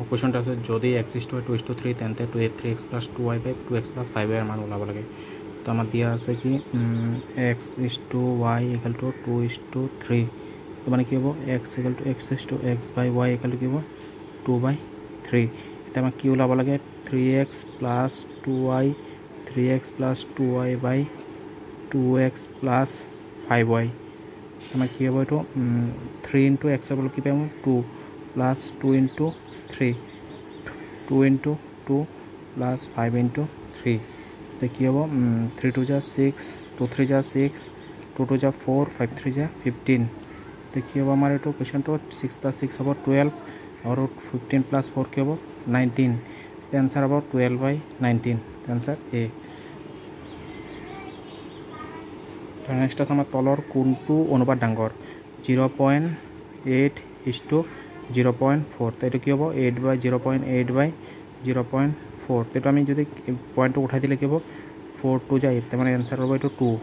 কুৱেশ্যনটো আছে যদি x = 2:3 তেন্তে 3x + 2y / 2x + 5y এর মান ওলাব লাগে। তো আমার দিয়া আছে কি x = y = 2:3 তো মানে কি হব x = x by y = কি হব 2/3 এটা আমাক কি ওলাব লাগে 3x + 2y 3x + 2y by 2x + 5y আমাৰ কি হ'ব এইটো 3 × x হ'ব কি পাম 2 + 2 × 3 2 × 2 + 5 × 3 তো কি হ'ব 3 × 2 = 6 2 × 3 = 6 2 × 2 = 4 5 × 3 = 15 তো কি হ'ব আমাৰ এইটো কুৱেশ্যনটো 6 + 6 হ'ব 12 আৰু 15 + 4 কি হ'ব 19 এনসাৰ হ'ব 12/19 এনসাৰ এ। নেক্সট আছে আমাৰ তলৰ কোনটো অনুপাত ডাঙৰ 0.8:0.4 তো এইটো কি হ'ব 8/0.8/0.4 তো আমি যদি পয়েন্টটো উঠাই দিলে কি হ'ব 4 2 যায় তার মানে এনসার হবে এইটো 2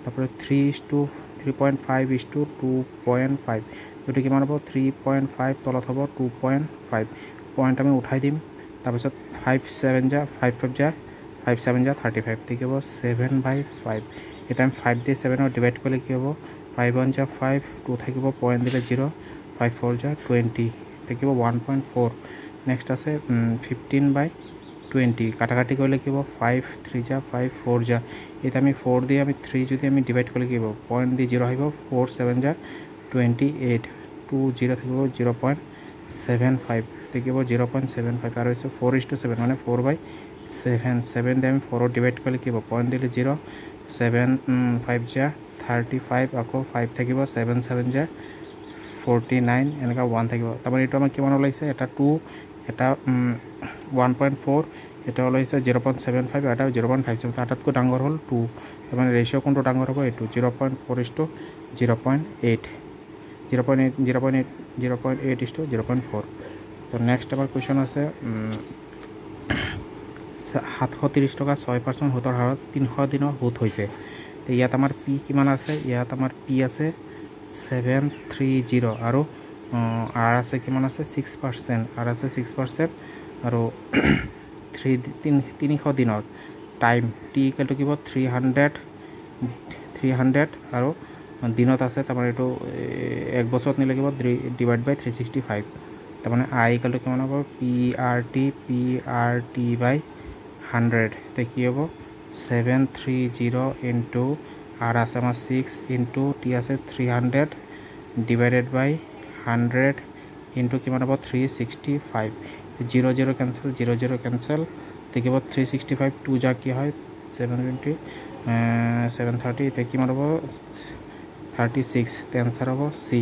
তারপরে 3:3.5:2.5 এইটো কিমান হ'ব 3.5 তলত হ'ব 2.5 পয়েন্ট আমি উঠাই দিম তাৰপিছত 5 7 যা 5 5 যা 5 7 যা 35 ঠিক হ'ব 7/5 এটা আমি 5 দিয়ে 7 ডিভাইড কৰিলে কি হ'ব 5 1 যা 5 2 থাকিব পয়েন্ট দিলে 0 5 4 যা 20 থাকিব 1.4 নেক্সট আছে 15/20 কাটাকাটি কৰিলে কি হ'ব 5 3 যা 5 4 যা এটা আমি 4 দিয়ে আমি 3 যদি আমি ডিভাইড কৰিলে কি হ'ব পয়েন্ট দি 0 আহিব 4 7 যা 28 2 0 থাকিব 0.75 থাকিব 0.75 আৰু হৈছে 4:7 মানে 4/7 7 দিয়ে আমি 4 ডিভাইড কৰিলে কি হ'ব পয়েন্ট দিলে 0 7 5 যা 35 আকৌ 5 থাকিব 7 7 যা 49 এনেকা 1 থাকিব তাৰমানে এইটো আমাৰ কিমান ওলাইছে এটা 2 এটা 1.4 এটা ওলাইছে 0.75 এটা 0.57 আটাইতকৈ ডাঙৰ হ'ল 2 তাৰমানে ৰেচিঅ' কোনটো ডাঙৰ হ'ব এইটো 0.4:0.8 0.8:0.4 তো নেক্সট আমাৰ কুৱেশ্যন আছে 730 টকা 6% সুতৰ হাৰত 300 দিনৰ সুত হৈছে তো ইয়াত আমাৰ পি কিমান আছে ইয়াত আমাৰ পি আছে 730 আৰু আৰ আছে কিমান আছে 6% আৰ আছে 6% আৰু 300 দিনত টাইম টি ইকুৱেল টু কিব 300 আৰু দিনত আছে তাৰমানে এইটো 1 বছৰত নিলে কিব ডিভাইড বাই 365 তাৰমানে আই ইকুৱেল টু কিমান হ'ব পি আৰ টি বাই 100 তো কি হ'ব 730 ইনটু আর আছে আমার 6 ইনটু টি আছে 300 ডিভাইডেড বাই 100 ইনটু কিমান হ'ব 365 0 0 ক্যান্সেল 0 0 ক্যান্সেল তো কি হ'ব 365 2 যা কি হয় 720 730 তো কিমান হ'ব 36 তো आंसर হ'ব সি।